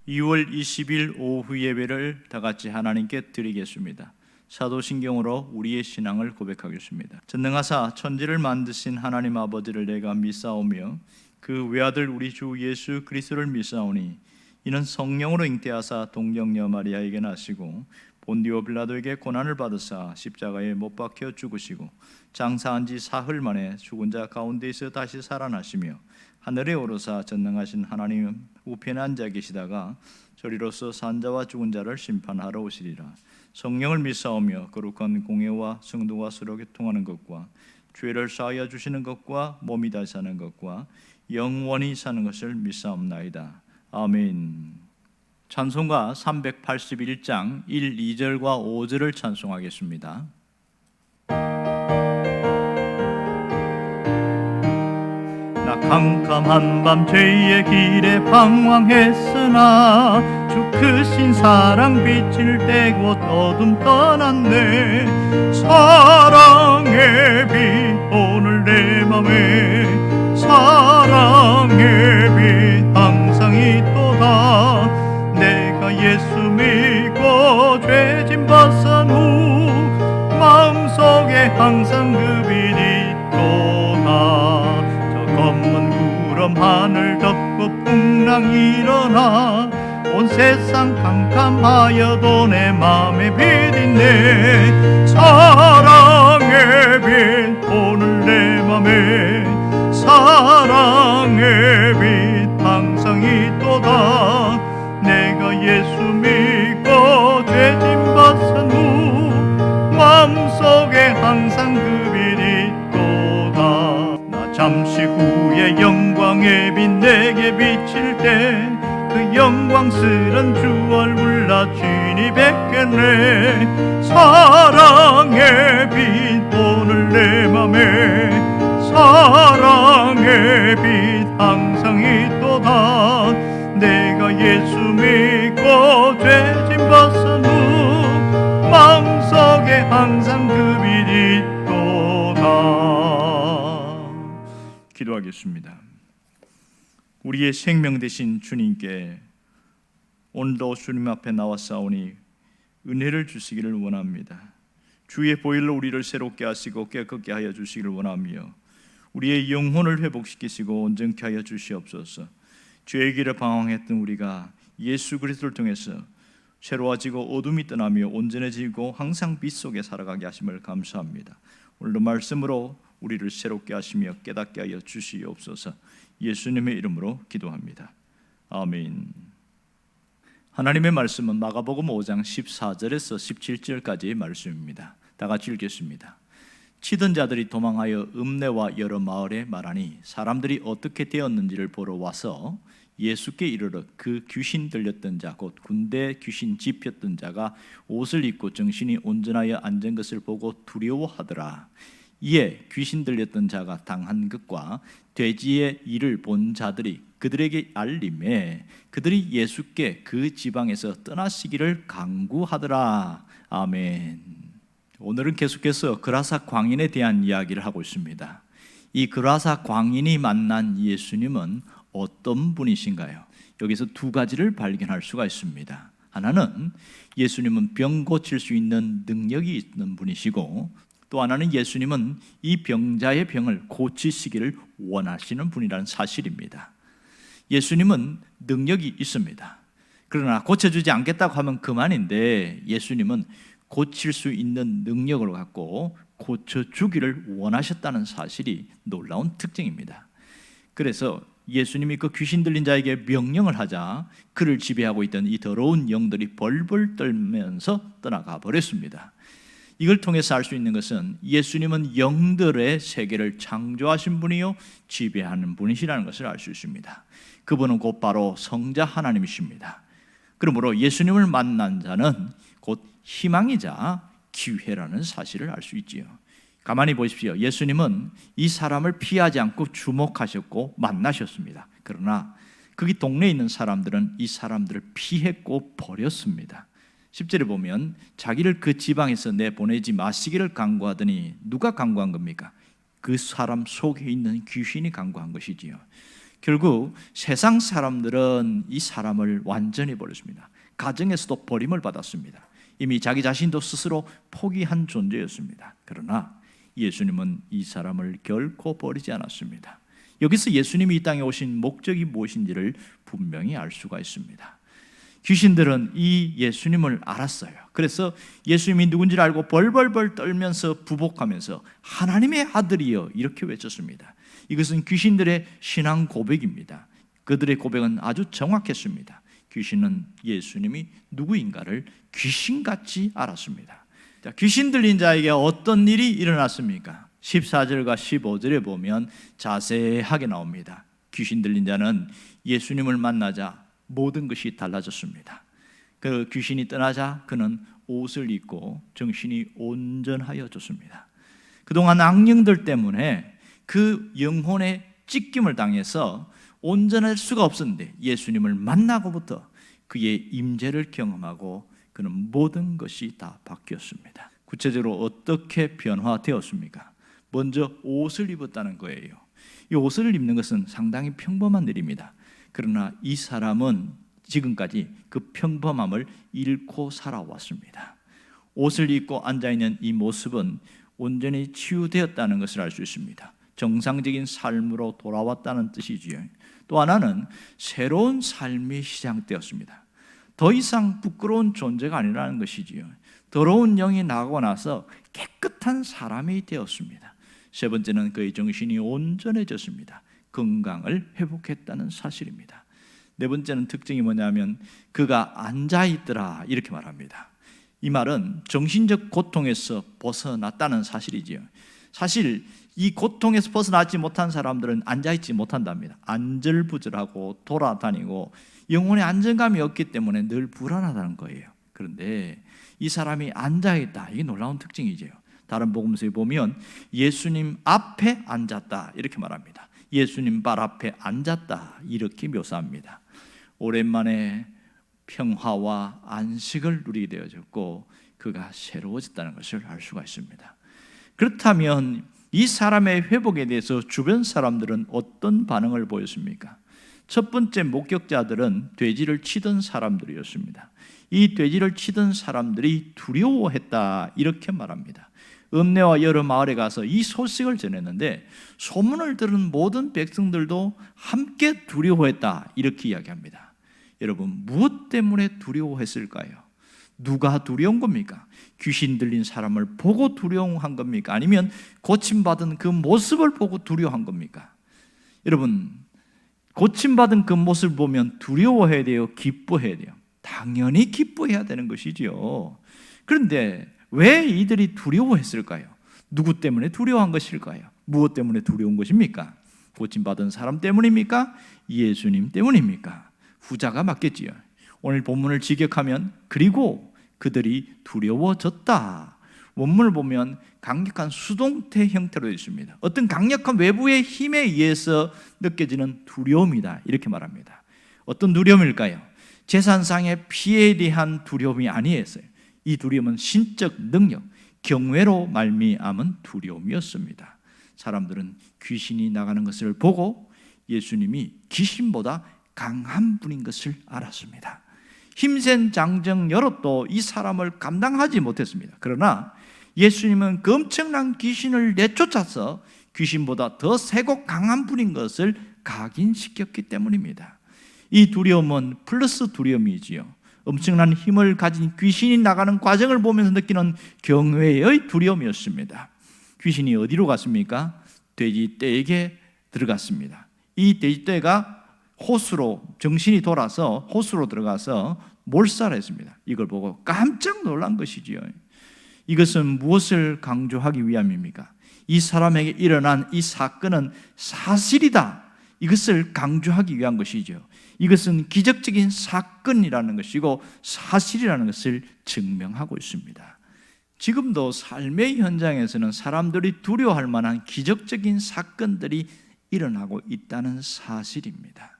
2월 20일 오후 예배를 다 같이 하나님께 드리겠습니다. 사도신경으로 우리의 신앙을 고백하겠습니다. 전능하사 천지를 만드신 하나님 아버지를 내가 믿사오며 그 외아들 우리 주 예수 그리스도를 믿사오니 이는 성령으로 잉태하사 동정녀 마리아에게 나시고 본디오 빌라도에게 고난을 받으사 십자가에 못 박혀 죽으시고 장사한 지 사흘 만에 죽은 자 가운데에서 다시 살아나시며 하늘에 오르사 전능하신 하나님 우편에 앉아 계시다가 저리로서 산자와 죽은 자를 심판하러 오시리라. 성령을 믿사오며 거룩한 공예와 성도가 서로 교통하는 것과 죄를 사하여 주시는 것과 몸이 다시 사는 것과 영원히 사는 것을 믿사옵나이다. 아멘. 찬송가 381장 1, 2절과 5절을 찬송하겠습니다. 나 캄캄한 밤 죄의 길에 방황했으나 주 크신 사랑 빛을 떼고 어둠 떠났네. 사랑의 빛 오늘 내 맘에 사랑의 빛 항상 있도다. 내가 예수 믿고 죄짐 벗은 후 마음속에 항상 그 빛 있도다. 저 검은 구름 하늘 덮고 풍랑 일어나 온 세상 캄캄하여도 내 맘에 빛 있네. 사랑의 빛 오늘 내 맘에 사랑의 빛 항상 있도다. 내가 예수 믿고 죄짐 벗은 후 마음속에 항상 그 빛 있도다. 나 잠시 후에 영광의 빛 내게 비칠 때 그 영광스런 주 얼굴 나 친히 뵙겠네. 사랑의 빛 오늘 내 맘에 사랑의 빛 항상 있도다. 내가 예수 믿고 죄짐 벗은 후 마음속에 항상 그 빛 있도다. 기도하겠습니다. 우리의 생명 되신 주님께 오늘도 주님 앞에 나왔사오니 은혜를 주시기를 원합니다. 주의 보혈로 우리를 새롭게 하시고 깨끗게 하여 주시기를 원하며 우리의 영혼을 회복시키시고 온전케 하여 주시옵소서. 죄의 길에 방황했던 우리가 예수 그리스도를 통해서 새로워지고 어둠이 떠나며 온전해지고 항상 빛 속에 살아가게 하심을 감사합니다. 오늘도 말씀으로 우리를 새롭게 하시며 깨닫게 하여 주시옵소서. 예수님의 이름으로 기도합니다. 아멘. 하나님의 말씀은 마가복음 5장 14절에서 17절까지의 말씀입니다. 다 같이 읽겠습니다. 치던 자들이 도망하여 읍내와 여러 마을에 말하니 사람들이 어떻게 되었는지를 보러 와서 예수께 이르러 그 귀신 들렸던 자 곧 군대 귀신 집혔던 자가 옷을 입고 정신이 온전하여 앉은 것을 보고 두려워하더라. 이에 귀신 들렸던 자가 당한 것과 돼지의 일을 본 자들이 그들에게 알림에 그들이 예수께 그 지방에서 떠나시기를 강구하더라. 아멘. 오늘은 계속해서 그라사 광인에 대한 이야기를 하고 있습니다. 이 그라사 광인이 만난 예수님은 어떤 분이신가요? 여기서 두 가지를 발견할 수가 있습니다. 하나는 예수님은 병 고칠 수 있는 능력이 있는 분이시고 또 하나는 예수님은 이 병자의 병을 고치시기를 원하시는 분이라는 사실입니다. 예수님은 능력이 있습니다. 그러나 고쳐주지 않겠다고 하면 그만인데 예수님은 고칠 수 있는 능력을 갖고 고쳐주기를 원하셨다는 사실이 놀라운 특징입니다. 그래서 예수님이 그 귀신 들린 자에게 명령을 하자 그를 지배하고 있던 이 더러운 영들이 벌벌 떨면서 떠나가 버렸습니다. 이걸 통해서 알 수 있는 것은 예수님은 영들의 세계를 창조하신 분이요 지배하는 분이시라는 것을 알 수 있습니다. 그분은 곧바로 성자 하나님이십니다. 그러므로 예수님을 만난 자는 곧 희망이자 기회라는 사실을 알 수 있지요. 가만히 보십시오. 예수님은 이 사람을 피하지 않고 주목하셨고 만나셨습니다. 그러나 거기 동네에 있는 사람들은 이 사람들을 피했고 버렸습니다. 10절에 보면 자기를 그 지방에서 내보내지 마시기를 강구하더니 누가 강구한 겁니까? 그 사람 속에 있는 귀신이 강구한 것이지요. 결국 세상 사람들은 이 사람을 완전히 버렸습니다. 가정에서도 버림을 받았습니다. 이미 자기 자신도 스스로 포기한 존재였습니다. 그러나 예수님은 이 사람을 결코 버리지 않았습니다. 여기서 예수님이 이 땅에 오신 목적이 무엇인지를 분명히 알 수가 있습니다. 귀신들은 이 예수님을 알았어요. 그래서 예수님이 누군지를 알고 벌벌벌 떨면서 부복하면서 하나님의 아들이여 이렇게 외쳤습니다. 이것은 귀신들의 신앙 고백입니다. 그들의 고백은 아주 정확했습니다. 귀신은 예수님이 누구인가를 귀신같이 알았습니다. 자, 귀신 들린 자에게 어떤 일이 일어났습니까? 14절과 15절에 보면 자세하게 나옵니다. 귀신 들린 자는 예수님을 만나자 모든 것이 달라졌습니다. 그 귀신이 떠나자 그는 옷을 입고 정신이 온전하여졌습니다. 그동안 악령들 때문에 그 영혼의 찢김을 당해서 온전할 수가 없었는데 예수님을 만나고부터 그의 임재를 경험하고 그는 모든 것이 다 바뀌었습니다. 구체적으로 어떻게 변화되었습니까? 먼저 옷을 입었다는 거예요. 이 옷을 입는 것은 상당히 평범한 일입니다. 그러나 이 사람은 지금까지 그 평범함을 잃고 살아왔습니다. 옷을 입고 앉아있는 이 모습은 온전히 치유되었다는 것을 알 수 있습니다. 정상적인 삶으로 돌아왔다는 뜻이지요. 또 하나는 새로운 삶이 시작되었습니다. 더 이상 부끄러운 존재가 아니라는 것이지요. 더러운 영이 나가고 나서 깨끗한 사람이 되었습니다. 세 번째는 그의 정신이 온전해졌습니다. 건강을 회복했다는 사실입니다. 네 번째는 특징이 뭐냐면 그가 앉아있더라 이렇게 말합니다. 이 말은 정신적 고통에서 벗어났다는 사실이지요. 사실 이 고통에서 벗어나지 못한 사람들은 앉아있지 못한답니다. 안절부절하고 돌아다니고 영혼의 안정감이 없기 때문에 늘 불안하다는 거예요. 그런데 이 사람이 앉아있다, 이게 놀라운 특징이죠. 다른 복음서에 보면 예수님 앞에 앉았다 이렇게 말합니다. 예수님 발 앞에 앉았다 이렇게 묘사합니다. 오랜만에 평화와 안식을 누리게 되어졌고 그가 새로워졌다는 것을 알 수가 있습니다. 그렇다면 이 사람의 회복에 대해서 주변 사람들은 어떤 반응을 보였습니까? 첫 번째 목격자들은 돼지를 치던 사람들이었습니다. 이 돼지를 치던 사람들이 두려워했다 이렇게 말합니다. 읍내와 여러 마을에 가서 이 소식을 전했는데 소문을 들은 모든 백성들도 함께 두려워했다 이렇게 이야기합니다. 여러분, 무엇 때문에 두려워했을까요? 누가 두려운 겁니까? 귀신 들린 사람을 보고 두려워한 겁니까? 아니면 고침받은 그 모습을 보고 두려워한 겁니까? 여러분, 고침받은 그 모습을 보면 두려워해야 돼요? 기뻐해야 돼요? 당연히 기뻐해야 되는 것이지요. 그런데 왜 이들이 두려워했을까요? 누구 때문에 두려워한 것일까요? 무엇 때문에 두려운 것입니까? 고침받은 사람 때문입니까? 예수님 때문입니까? 후자가 맞겠지요. 오늘 본문을 직역하면 그리고 그들이 두려워졌다. 원문을 보면 강력한 수동태 형태로 되어 있습니다. 어떤 강력한 외부의 힘에 의해서 느껴지는 두려움이다 이렇게 말합니다. 어떤 두려움일까요? 재산상의 피해에 대한 두려움이 아니었어요. 이 두려움은 신적 능력, 경외로 말미암은 두려움이었습니다. 사람들은 귀신이 나가는 것을 보고 예수님이 귀신보다 강한 분인 것을 알았습니다. 힘센 장정 여럿도 이 사람을 감당하지 못했습니다. 그러나 예수님은 그 엄청난 귀신을 내쫓아서 귀신보다 더 세고 강한 분인 것을 각인시켰기 때문입니다. 이 두려움은 플러스 두려움이지요. 엄청난 힘을 가진 귀신이 나가는 과정을 보면서 느끼는 경외의 두려움이었습니다. 귀신이 어디로 갔습니까? 돼지떼에게 들어갔습니다. 이 돼지떼가 호수로 정신이 돌아서 호수로 들어가서 몰살했습니다. 이걸 보고 깜짝 놀란 것이지요. 이것은 무엇을 강조하기 위함입니까? 이 사람에게 일어난 이 사건은 사실이다. 이것을 강조하기 위한 것이죠. 이것은 기적적인 사건이라는 것이고 사실이라는 것을 증명하고 있습니다. 지금도 삶의 현장에서는 사람들이 두려워할 만한 기적적인 사건들이 일어나고 있다는 사실입니다.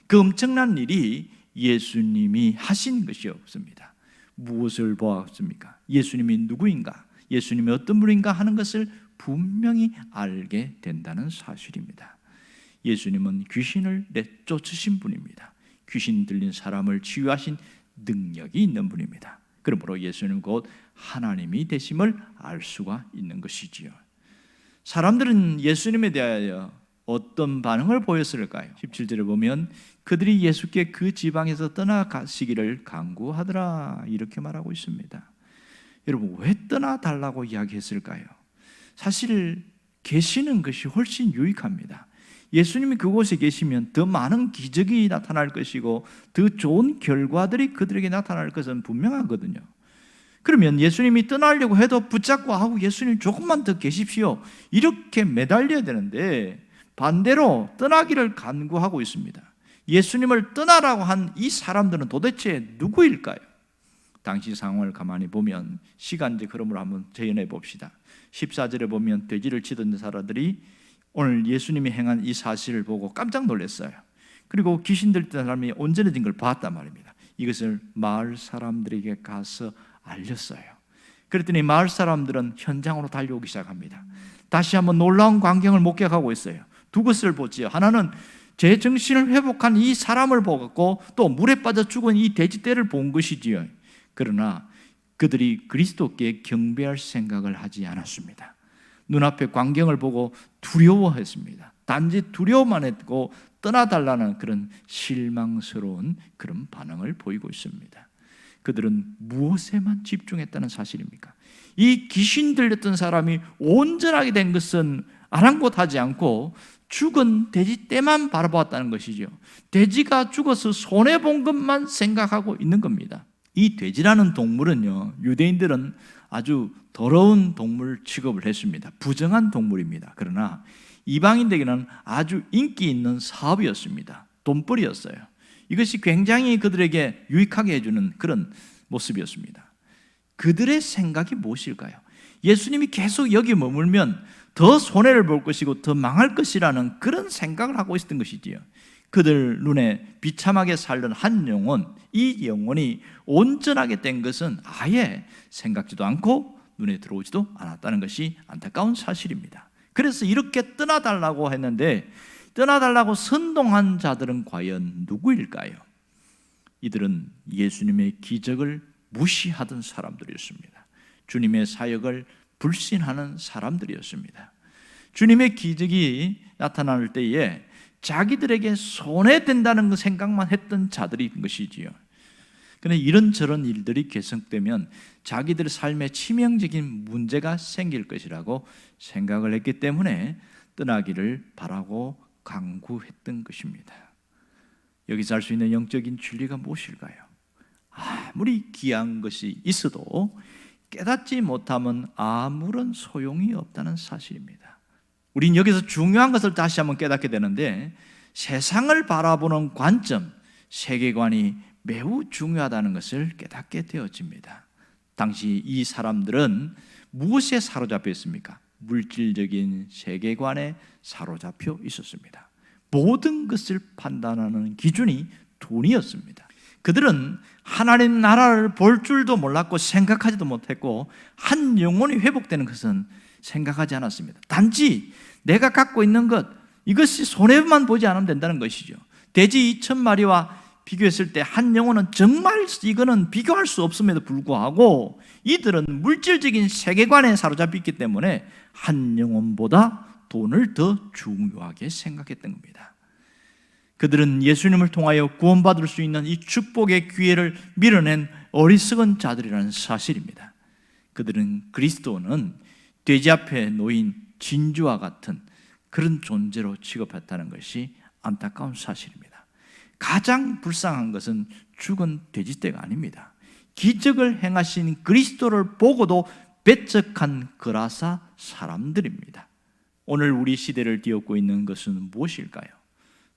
그 엄청난 일이 예수님이 하신 것이 없습니다. 무엇을 보았습니까? 예수님이 누구인가? 예수님이 어떤 분인가 하는 것을 분명히 알게 된다는 사실입니다. 예수님은 귀신을 내쫓으신 분입니다. 귀신 들린 사람을 치유하신 능력이 있는 분입니다. 그러므로 예수님 곧 하나님이 되심을 알 수가 있는 것이지요. 사람들은 예수님에 대하여 어떤 반응을 보였을까요? 17절에 보면 그들이 예수께 그 지방에서 떠나가시기를 간구하더라 이렇게 말하고 있습니다. 여러분, 왜 떠나달라고 이야기했을까요? 사실 계시는 것이 훨씬 유익합니다. 예수님이 그곳에 계시면 더 많은 기적이 나타날 것이고 더 좋은 결과들이 그들에게 나타날 것은 분명하거든요. 그러면 예수님이 떠나려고 해도 붙잡고 예수님 조금만 더 계십시오 이렇게 매달려야 되는데 반대로 떠나기를 간구하고 있습니다. 예수님을 떠나라고 한 이 사람들은 도대체 누구일까요? 당시 상황을 가만히 보면 시간제 흐름으로 한번 재현해 봅시다. 14절에 보면 돼지를 치던 사람들이 오늘 예수님이 행한 이 사실을 보고 깜짝 놀랐어요. 그리고 귀신 들던 사람이 온전해진 걸 봤단 말입니다. 이것을 마을 사람들에게 가서 알렸어요. 그랬더니 마을 사람들은 현장으로 달려오기 시작합니다. 다시 한번 놀라운 광경을 목격하고 있어요. 두 것을 보지요. 하나는 제 정신을 회복한 이 사람을 보고 또 물에 빠져 죽은 이 돼지떼를 본 것이지요. 그러나 그들이 그리스도께 경배할 생각을 하지 않았습니다. 눈앞의 광경을 보고 두려워했습니다. 단지 두려워만 했고 떠나달라는 그런 실망스러운 그런 반응을 보이고 있습니다. 그들은 무엇에만 집중했다는 사실입니까? 이 귀신 들렸던 사람이 온전하게 된 것은 아랑곳하지 않고 죽은 돼지떼만 바라보았다는 것이죠. 돼지가 죽어서 손해본 것만 생각하고 있는 겁니다. 이 돼지라는 동물은요, 유대인들은 아주 더러운 동물 취급을 했습니다. 부정한 동물입니다. 그러나 이방인들에게는 아주 인기 있는 사업이었습니다. 돈벌이였어요. 이것이 굉장히 그들에게 유익하게 해주는 그런 모습이었습니다. 그들의 생각이 무엇일까요? 예수님이 계속 여기 머물면 더 손해를 볼 것이고 더 망할 것이라는 그런 생각을 하고 있었던 것이지요. 그들 눈에 비참하게 살던 한 영혼, 이 영혼이 온전하게 된 것은 아예 생각지도 않고 눈에 들어오지도 않았다는 것이 안타까운 사실입니다. 그래서 이렇게 떠나달라고 했는데 떠나달라고 선동한 자들은 과연 누구일까요? 이들은 예수님의 기적을 무시하던 사람들이었습니다. 주님의 사역을 불신하는 사람들이었습니다. 주님의 기적이 나타날 때에 자기들에게 손해된다는 생각만 했던 자들인 것이지요. 그런데 이런저런 일들이 계속되면 자기들의 삶에 치명적인 문제가 생길 것이라고 생각을 했기 때문에 떠나기를 바라고 간구했던 것입니다. 여기서 알 수 있는 영적인 진리가 무엇일까요? 아무리 귀한 것이 있어도 깨닫지 못하면 아무런 소용이 없다는 사실입니다. 우린 여기서 중요한 것을 다시 한번 깨닫게 되는데 세상을 바라보는 관점, 세계관이 매우 중요하다는 것을 깨닫게 되어집니다. 당시 이 사람들은 무엇에 사로잡혀 있습니까? 물질적인 세계관에 사로잡혀 있었습니다. 모든 것을 판단하는 기준이 돈이었습니다. 그들은 하나님 나라를 볼 줄도 몰랐고 생각하지도 못했고 한 영혼이 회복되는 것은 생각하지 않았습니다. 단지 내가 갖고 있는 것, 이것이 손해만 보지 않으면 된다는 것이죠. 돼지 2,000마리와 비교했을 때 한 영혼은 정말 이거는 비교할 수 없음에도 불구하고 이들은 물질적인 세계관에 사로잡혀 있기 때문에 한 영혼보다 돈을 더 중요하게 생각했던 겁니다. 그들은 예수님을 통하여 구원받을 수 있는 이 축복의 기회를 밀어낸 어리석은 자들이라는 사실입니다. 그들은 그리스도는 돼지 앞에 놓인 진주와 같은 그런 존재로 취급했다는 것이 안타까운 사실입니다. 가장 불쌍한 것은 죽은 돼지떼가 아닙니다. 기적을 행하신 그리스도를 보고도 배척한 거라사 사람들입니다. 오늘 우리 시대를 뒤엎고 있는 것은 무엇일까요?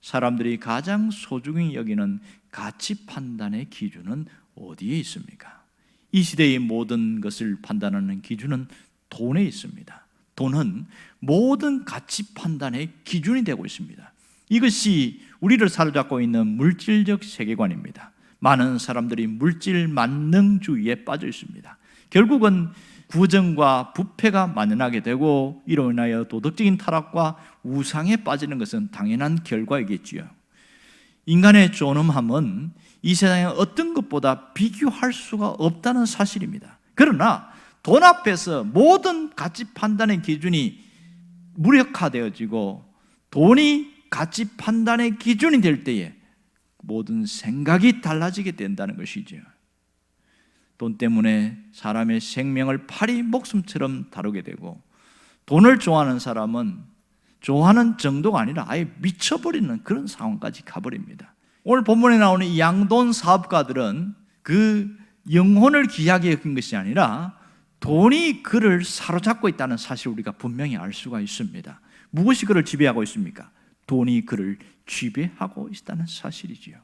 사람들이 가장 소중히 여기는 가치 판단의 기준은 어디에 있습니까? 이 시대의 모든 것을 판단하는 기준은 돈에 있습니다. 돈은 모든 가치 판단의 기준이 되고 있습니다. 이것이 우리를 사로잡고 있는 물질적 세계관입니다. 많은 사람들이 물질 만능주의에 빠져 있습니다. 결국은 부정과 부패가 만연하게 되고 이로 인하여 도덕적인 타락과 우상에 빠지는 것은 당연한 결과이겠지요. 인간의 존엄함은 이 세상의 어떤 것보다 비교할 수가 없다는 사실입니다. 그러나 돈 앞에서 모든 가치 판단의 기준이 무력화되어지고 돈이 가치 판단의 기준이 될 때에 모든 생각이 달라지게 된다는 것이죠. 돈 때문에 사람의 생명을 파리 목숨처럼 다루게 되고, 돈을 좋아하는 사람은 좋아하는 정도가 아니라 아예 미쳐버리는 그런 상황까지 가버립니다. 오늘 본문에 나오는 이 양돈 사업가들은 그 영혼을 귀하게 여긴 것이 아니라 돈이 그를 사로잡고 있다는 사실을 우리가 분명히 알 수가 있습니다. 무엇이 그를 지배하고 있습니까? 돈이 그를 지배하고 있다는 사실이지요.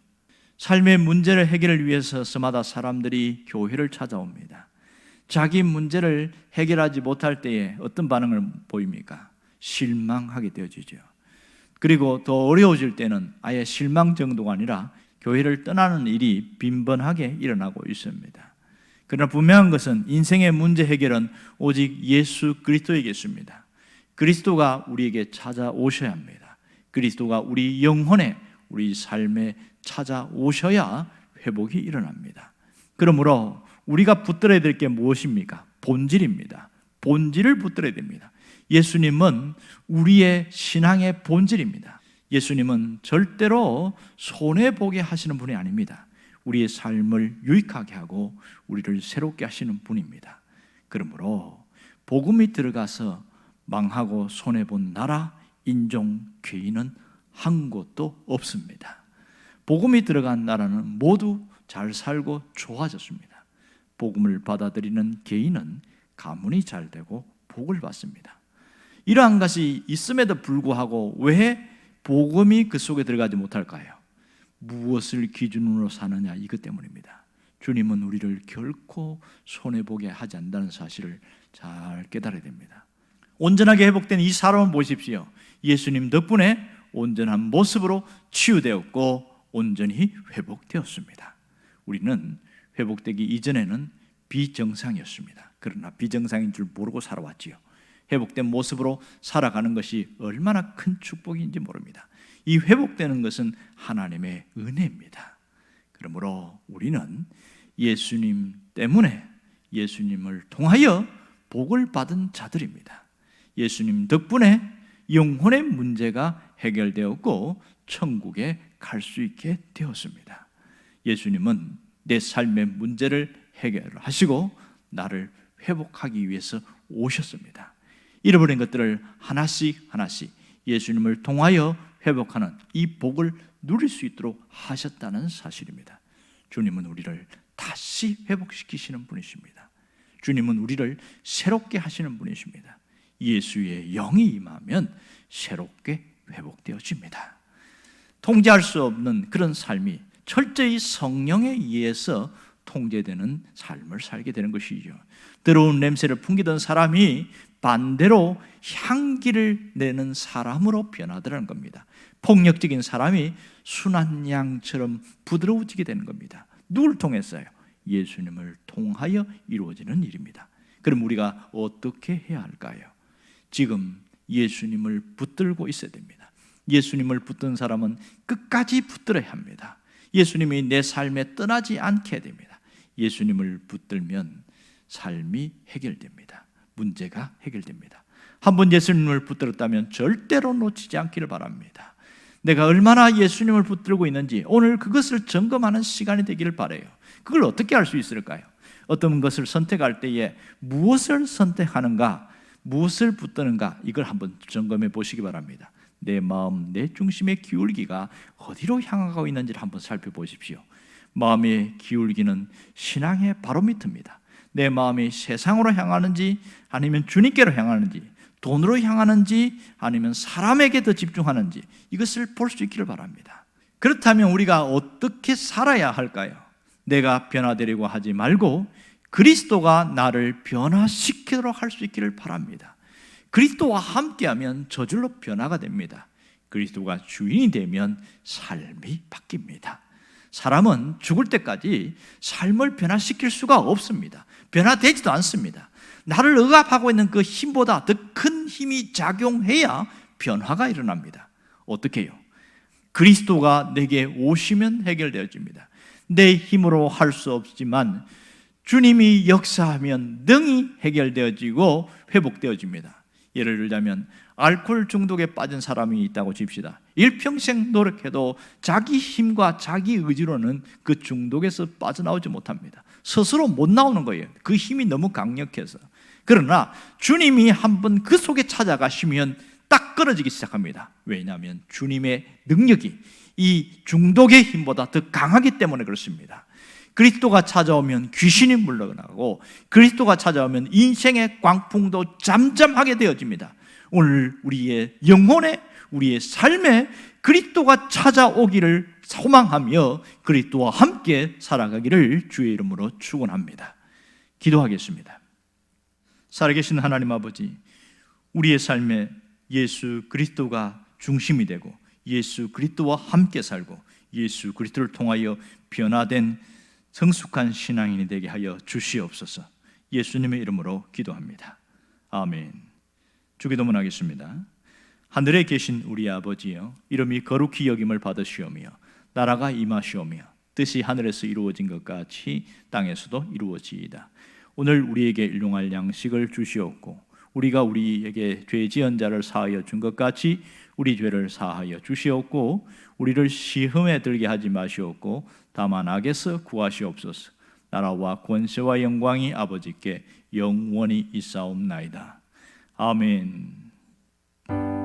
삶의 문제를 해결을 위해서 서마다 사람들이 교회를 찾아옵니다. 자기 문제를 해결하지 못할 때에 어떤 반응을 보입니까? 실망하게 되어지죠. 그리고 더 어려워질 때는 아예 실망 정도가 아니라 교회를 떠나는 일이 빈번하게 일어나고 있습니다. 그러나 분명한 것은 인생의 문제 해결은 오직 예수 그리스도에게 있습니다. 그리스도가 우리에게 찾아오셔야 합니다. 그리스도가 우리 영혼에, 우리 삶에 찾아오셔야 회복이 일어납니다. 그러므로 우리가 붙들어야 될 게 무엇입니까? 본질입니다. 본질을 붙들어야 됩니다. 예수님은 우리의 신앙의 본질입니다. 예수님은 절대로 손해보게 하시는 분이 아닙니다. 우리의 삶을 유익하게 하고 우리를 새롭게 하시는 분입니다. 그러므로 복음이 들어가서 망하고 손해본 나라, 인종, 개인은 한 곳도 없습니다. 복음이 들어간 나라는 모두 잘 살고 좋아졌습니다. 복음을 받아들이는 개인은 가문이 잘 되고 복을 받습니다. 이러한 것이 있음에도 불구하고 왜 복음이 그 속에 들어가지 못할까요? 무엇을 기준으로 사느냐, 이것 때문입니다. 주님은 우리를 결코 손해보게 하지 않는다는 사실을 잘 깨달아야 됩니다. 온전하게 회복된 이 사람을 보십시오. 예수님 덕분에 온전한 모습으로 치유되었고 온전히 회복되었습니다. 우리는 회복되기 이전에는 비정상이었습니다. 그러나 비정상인 줄 모르고 살아왔지요. 회복된 모습으로 살아가는 것이 얼마나 큰 축복인지 모릅니다. 이 회복되는 것은 하나님의 은혜입니다. 그러므로 우리는 예수님 때문에, 예수님을 통하여 복을 받은 자들입니다. 예수님 덕분에 영혼의 문제가 해결되었고 천국에 갈 수 있게 되었습니다. 예수님은 내 삶의 문제를 해결하시고 나를 회복하기 위해서 오셨습니다. 잃어버린 것들을 하나씩 하나씩 예수님을 통하여 회복하는 이 복을 누릴 수 있도록 하셨다는 사실입니다. 주님은 우리를 다시 회복시키시는 분이십니다. 주님은 우리를 새롭게 하시는 분이십니다. 예수의 영이 임하면 새롭게 회복되어집니다. 통제할 수 없는 그런 삶이 철저히 성령에 의해서 통제되는 삶을 살게 되는 것이죠. 더러운 냄새를 풍기던 사람이 반대로 향기를 내는 사람으로 변하더라는 겁니다. 폭력적인 사람이 순한 양처럼 부드러워지게 되는 겁니다. 누굴 통해서요? 예수님을 통하여 이루어지는 일입니다. 그럼 우리가 어떻게 해야 할까요? 지금 예수님을 붙들고 있어야 됩니다. 예수님을 붙든 사람은 끝까지 붙들어야 합니다. 예수님이 내 삶에 떠나지 않게 됩니다. 예수님을 붙들면 삶이 해결됩니다. 문제가 해결됩니다. 한번 예수님을 붙들었다면 절대로 놓치지 않기를 바랍니다. 내가 얼마나 예수님을 붙들고 있는지 오늘 그것을 점검하는 시간이 되기를 바라요. 그걸 어떻게 할 수 있을까요? 어떤 것을 선택할 때에 무엇을 선택하는가, 무엇을 붙드는가, 이걸 한번 점검해 보시기 바랍니다. 내 마음, 내 중심의 기울기가 어디로 향하고 있는지를 한번 살펴보십시오. 마음의 기울기는 신앙의 바로미터입니다. 내 마음이 세상으로 향하는지 아니면 주님께로 향하는지, 돈으로 향하는지 아니면 사람에게 더 집중하는지, 이것을 볼 수 있기를 바랍니다. 그렇다면 우리가 어떻게 살아야 할까요? 내가 변화되려고 하지 말고 그리스도가 나를 변화시키도록 할 수 있기를 바랍니다. 그리스도와 함께하면 저절로 변화가 됩니다. 그리스도가 주인이 되면 삶이 바뀝니다. 사람은 죽을 때까지 삶을 변화시킬 수가 없습니다. 변화되지도 않습니다. 나를 억압하고 있는 그 힘보다 더 큰 힘이 작용해야 변화가 일어납니다. 어떻게 해요? 그리스도가 내게 오시면 해결되어집니다. 내 힘으로 할 수 없지만 주님이 역사하면 능히 해결되어지고 회복되어집니다. 예를 들자면 알코올 중독에 빠진 사람이 있다고 칩시다. 일평생 노력해도 자기 힘과 자기 의지로는 그 중독에서 빠져나오지 못합니다. 스스로 못 나오는 거예요. 그 힘이 너무 강력해서. 그러나 주님이 한번 그 속에 찾아가시면 딱 끊어지기 시작합니다. 왜냐하면 주님의 능력이 이 중독의 힘보다 더 강하기 때문에 그렇습니다. 그리스도가 찾아오면 귀신이 물러나고 그리스도가 찾아오면 인생의 광풍도 잠잠하게 되어집니다. 오늘 우리의 영혼에, 우리의 삶에 그리스도가 찾아오기를 소망하며 그리스도와 함께 살아가기를 주의 이름으로 축원합니다. 기도하겠습니다. 살아계신 하나님 아버지, 우리의 삶에 예수 그리스도가 중심이 되고 예수 그리스도와 함께 살고 예수 그리스도를 통하여 변화된 성숙한 신앙인이 되게 하여 주시옵소서. 예수님의 이름으로 기도합니다. 아멘. 주기도문 하겠습니다. 하늘에 계신 우리 아버지여, 이름이 거룩히 여김을 받으시오며 나라가 임하시오며 뜻이 하늘에서 이루어진 것 같이 땅에서도 이루어지이다. 오늘 우리에게 일용할 양식을 주시옵고 우리가 우리에게 죄 지은 자를 사하여 준 것 같이 우리 죄를 사하여 주시옵고 우리를 시험에 들게 하지 마시옵고 다만 악에서 구하시옵소서. 나라와 권세와 영광이 아버지께 영원히 있사옵나이다. 아멘.